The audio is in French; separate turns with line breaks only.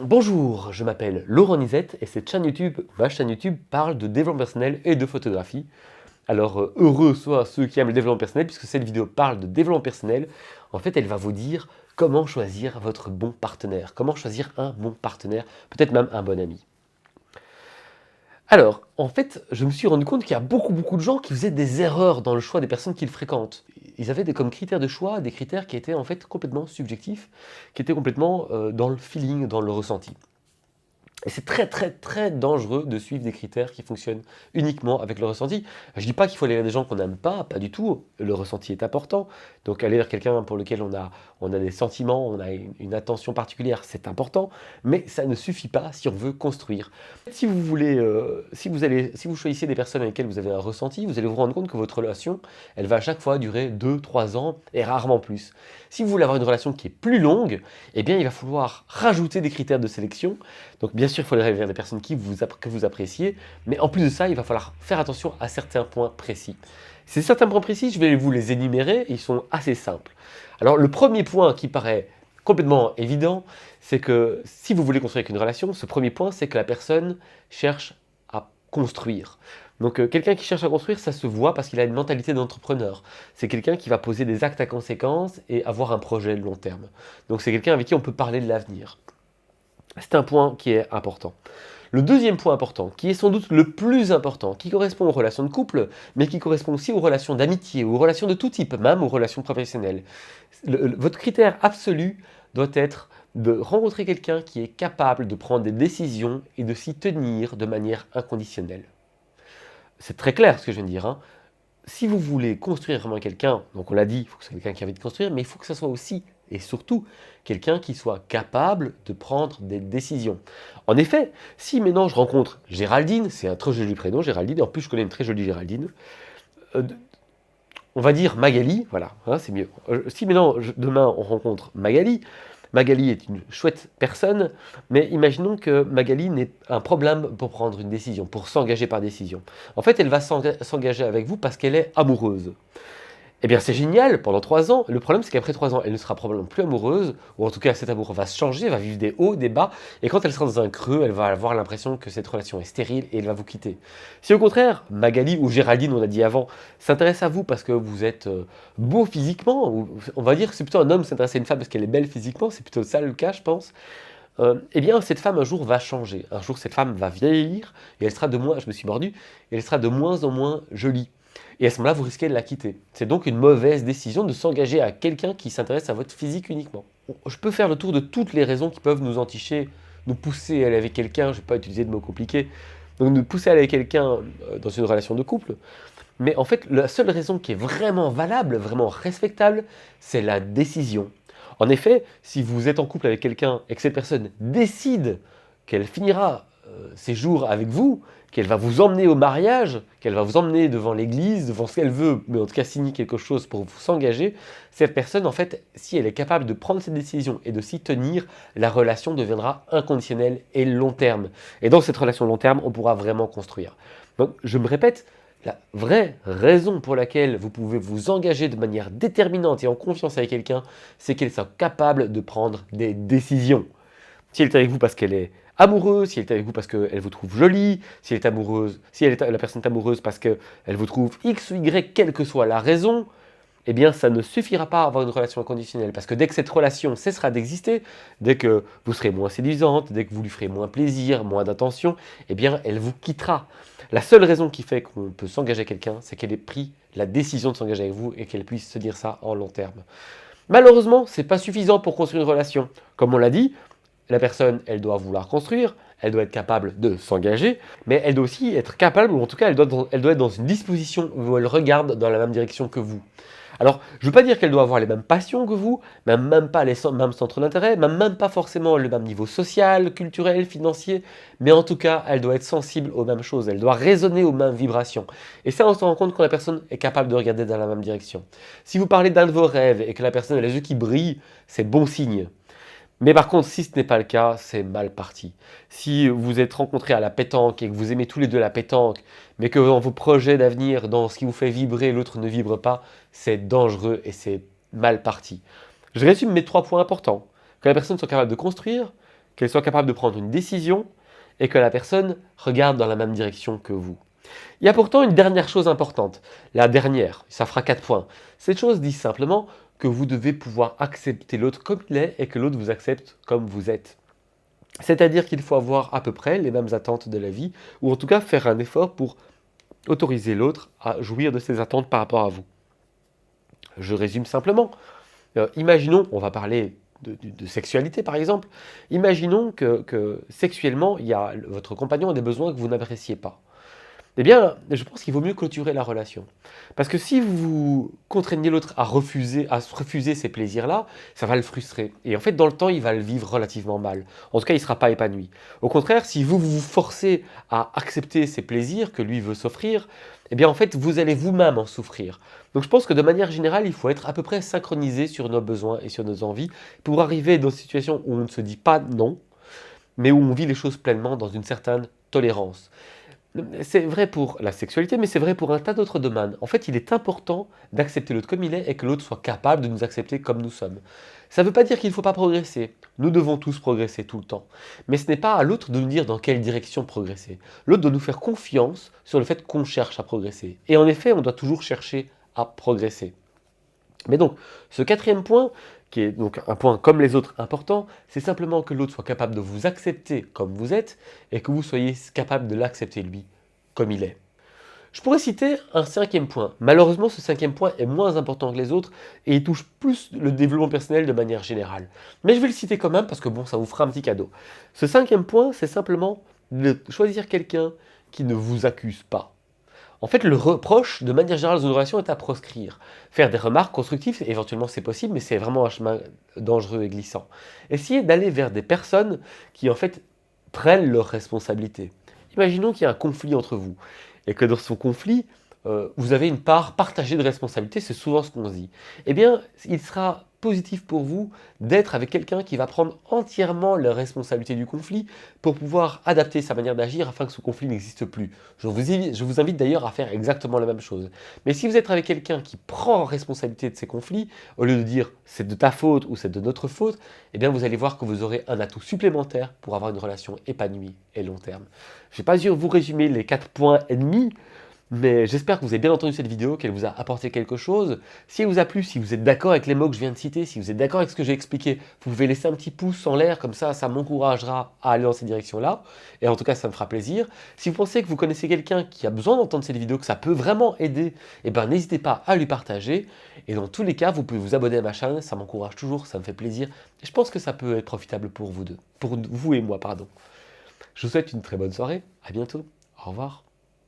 Bonjour, je m'appelle Laurent Nizette et cette chaîne YouTube, ma chaîne YouTube, parle de développement personnel et de photographie. Alors heureux soient ceux qui aiment le développement personnel puisque cette vidéo parle de développement personnel. En fait, elle va vous dire comment choisir votre bon partenaire, comment choisir un bon partenaire, peut-être même un bon ami. Alors, en fait, je me suis rendu compte qu'il y a beaucoup de gens qui faisaient des erreurs dans le choix des personnes qu'ils fréquentent. Ils avaient comme critères de choix des critères qui étaient en fait complètement subjectifs, qui étaient complètement dans le feeling, dans le ressenti. Et c'est très dangereux de suivre des critères qui fonctionnent uniquement avec le ressenti. Je ne dis pas qu'il faut aller vers des gens qu'on n'aime pas du tout. Le ressenti est important. Donc aller vers quelqu'un pour lequel on a des sentiments, on a une attention particulière, c'est important. Mais ça ne suffit pas si on veut construire. Si vous voulez, si vous choisissez des personnes avec lesquelles vous avez un ressenti, vous allez vous rendre compte que votre relation, elle va à chaque fois durer 2, 3 ans et rarement plus. Si vous voulez avoir une relation qui est plus longue, eh bien il va falloir rajouter des critères de sélection. Donc bien sûr, il faut aller vers des personnes que vous appréciez, mais en plus de ça, il va falloir faire attention à certains points précis. Ces certains points précis, je vais vous les énumérer, et ils sont assez simples. Alors le premier point qui paraît complètement évident, c'est que si vous voulez construire une relation, ce premier point, c'est que la personne cherche à construire. Donc quelqu'un qui cherche à construire, ça se voit parce qu'il a une mentalité d'entrepreneur. C'est quelqu'un qui va poser des actes à conséquences et avoir un projet de long terme. Donc c'est quelqu'un avec qui on peut parler de l'avenir. C'est un point qui est important. Le deuxième point important, qui est sans doute le plus important, qui correspond aux relations de couple, mais qui correspond aussi aux relations d'amitié, aux relations de tout type, même aux relations professionnelles. Votre critère absolu doit être de rencontrer quelqu'un qui est capable de prendre des décisions et de s'y tenir de manière inconditionnelle. C'est très clair ce que je viens de dire, hein. Si vous voulez construire vraiment quelqu'un, donc on l'a dit, il faut que ce soit quelqu'un qui a envie de construire, mais il faut que ce soit aussi et surtout quelqu'un qui soit capable de prendre des décisions. En effet, si maintenant je rencontre Géraldine, c'est un très joli prénom, Géraldine, et en plus je connais une très jolie Géraldine, euh, on va dire Magali, voilà, hein, c'est mieux. Si maintenant, demain, on rencontre Magali, Magali est une chouette personne, mais imaginons que Magali n'ait un problème pour prendre une décision, pour s'engager par décision. En fait, elle va s'engager avec vous parce qu'elle est amoureuse. Eh bien, c'est génial pendant 3 ans. Le problème, c'est qu'après 3 ans, elle ne sera probablement plus amoureuse, ou en tout cas, cet amour va se changer, va vivre des hauts, des bas, et quand elle sera dans un creux, elle va avoir l'impression que cette relation est stérile et elle va vous quitter. Si au contraire, Magali ou Géraldine, on a dit avant, s'intéresse à vous parce que vous êtes beau physiquement, ou on va dire que c'est plutôt un homme s'intéresser à une femme parce qu'elle est belle physiquement, c'est plutôt ça le cas, je pense. Eh bien, cette femme un jour va changer. Un jour, cette femme va vieillir et elle sera de moins, je me suis mordu, et elle sera de moins en moins jolie. Et à ce moment-là, vous risquez de la quitter. C'est donc une mauvaise décision de s'engager à quelqu'un qui s'intéresse à votre physique uniquement. Je peux faire le tour de toutes les raisons qui peuvent nous enticher, nous pousser à aller avec quelqu'un, je ne vais pas utiliser de mots compliqués, donc nous pousser à aller avec quelqu'un dans une relation de couple. Mais en fait, la seule raison qui est vraiment valable, vraiment respectable, c'est la décision. En effet, si vous êtes en couple avec quelqu'un et que cette personne décide qu'elle finira ses jours avec vous, qu'elle va vous emmener au mariage, qu'elle va vous emmener devant l'église, devant ce qu'elle veut, mais en tout cas signer quelque chose pour vous s'engager, cette personne, en fait, si elle est capable de prendre cette décision et de s'y tenir, la relation deviendra inconditionnelle et long terme. Et dans cette relation long terme, on pourra vraiment construire. Donc, je me répète, la vraie raison pour laquelle vous pouvez vous engager de manière déterminante et en confiance avec quelqu'un, c'est qu'elle soit capable de prendre des décisions. Si elle est avec vous parce qu'elle est amoureuse, si elle est avec vous parce qu'elle vous trouve jolie, si elle est amoureuse, si la personne est amoureuse parce qu'elle vous trouve X ou Y, quelle que soit la raison, eh bien ça ne suffira pas à avoir une relation inconditionnelle. Parce que dès que cette relation cessera d'exister, dès que vous serez moins séduisante, dès que vous lui ferez moins plaisir, moins d'attention, eh bien elle vous quittera. La seule raison qui fait qu'on peut s'engager avec quelqu'un, c'est qu'elle ait pris la décision de s'engager avec vous et qu'elle puisse se dire ça en long terme. Malheureusement, ce n'est pas suffisant pour construire une relation. Comme on l'a dit, la personne, elle doit vouloir construire, elle doit être capable de s'engager, mais elle doit aussi être capable, ou en tout cas, elle doit être dans une disposition où elle regarde dans la même direction que vous. Alors, je ne veux pas dire qu'elle doit avoir les mêmes passions que vous, même pas les mêmes centres d'intérêt, même pas forcément le même niveau social, culturel, financier, mais en tout cas, elle doit être sensible aux mêmes choses, elle doit résonner aux mêmes vibrations. Et ça, on se rend compte quand la personne est capable de regarder dans la même direction. Si vous parlez d'un de vos rêves et que la personne a les yeux qui brillent, c'est bon signe. Mais par contre, si ce n'est pas le cas, c'est mal parti. Si vous êtes rencontrés à la pétanque et que vous aimez tous les deux la pétanque, mais que dans vos projets d'avenir, dans ce qui vous fait vibrer, l'autre ne vibre pas, c'est dangereux et c'est mal parti. Je résume mes 3 points importants. Que la personne soit capable de construire, qu'elle soit capable de prendre une décision et que la personne regarde dans la même direction que vous. Il y a pourtant une dernière chose importante. La dernière, ça fera 4 points. Cette chose dit simplement que vous devez pouvoir accepter l'autre comme il est et que l'autre vous accepte comme vous êtes. C'est-à-dire qu'il faut avoir à peu près les mêmes attentes de la vie, ou en tout cas faire un effort pour autoriser l'autre à jouir de ses attentes par rapport à vous. Je résume simplement. Imaginons, on va parler de sexualité par exemple, imaginons que sexuellement, votre compagnon a des besoins que vous n'appréciez pas. Eh bien, je pense qu'il vaut mieux clôturer la relation. Parce que si vous contraignez l'autre à se refuser ces plaisirs-là, ça va le frustrer. Et en fait, dans le temps, il va le vivre relativement mal. En tout cas, il ne sera pas épanoui. Au contraire, si vous forcez à accepter ces plaisirs que lui veut s'offrir, eh bien, en fait, vous allez vous-même en souffrir. Donc, je pense que de manière générale, il faut être à peu près synchronisé sur nos besoins et sur nos envies pour arriver dans une situation où on ne se dit pas non, mais où on vit les choses pleinement dans une certaine tolérance. C'est vrai pour la sexualité, mais c'est vrai pour un tas d'autres domaines. En fait, il est important d'accepter l'autre comme il est et que l'autre soit capable de nous accepter comme nous sommes. Ça ne veut pas dire qu'il ne faut pas progresser. Nous devons tous progresser tout le temps. Mais ce n'est pas à l'autre de nous dire dans quelle direction progresser. L'autre doit nous faire confiance sur le fait qu'on cherche à progresser. Et en effet, on doit toujours chercher à progresser. Mais donc, ce quatrième point, qui est donc un point comme les autres important, c'est simplement que l'autre soit capable de vous accepter comme vous êtes et que vous soyez capable de l'accepter lui comme il est. Je pourrais citer un cinquième point. Malheureusement, ce cinquième point est moins important que les autres et il touche plus le développement personnel de manière générale. Mais je vais le citer quand même parce que bon, ça vous fera un petit cadeau. Ce cinquième point, c'est simplement de choisir quelqu'un qui ne vous accuse pas. En fait, le reproche, de manière générale, dans une relation, est à proscrire. Faire des remarques constructives, éventuellement c'est possible, mais c'est vraiment un chemin dangereux et glissant. Essayez d'aller vers des personnes qui, en fait, prennent leurs responsabilités. Imaginons qu'il y a un conflit entre vous, et que dans ce conflit, vous avez une part partagée de responsabilité, c'est souvent ce qu'on se dit. Eh bien, il sera positif pour vous d'être avec quelqu'un qui va prendre entièrement la responsabilité du conflit pour pouvoir adapter sa manière d'agir afin que ce conflit n'existe plus. Je vous invite d'ailleurs à faire exactement la même chose. Mais si vous êtes avec quelqu'un qui prend responsabilité de ces conflits, au lieu de dire c'est de ta faute ou c'est de notre faute, eh bien vous allez voir que vous aurez un atout supplémentaire pour avoir une relation épanouie et long terme. Je n'ai pas dû vous résumer les 4 points ennemis, mais j'espère que vous avez bien entendu cette vidéo, qu'elle vous a apporté quelque chose. Si elle vous a plu, si vous êtes d'accord avec les mots que je viens de citer, si vous êtes d'accord avec ce que j'ai expliqué, vous pouvez laisser un petit pouce en l'air, comme ça m'encouragera à aller dans cette direction-là. Et en tout cas, ça me fera plaisir. Si vous pensez que vous connaissez quelqu'un qui a besoin d'entendre cette vidéo, que ça peut vraiment aider, eh ben, n'hésitez pas à lui partager. Et dans tous les cas, vous pouvez vous abonner à ma chaîne, ça m'encourage toujours, ça me fait plaisir. Et je pense que ça peut être profitable pour vous deux, pour vous et moi, pardon. Je vous souhaite une très bonne soirée, à bientôt, au revoir.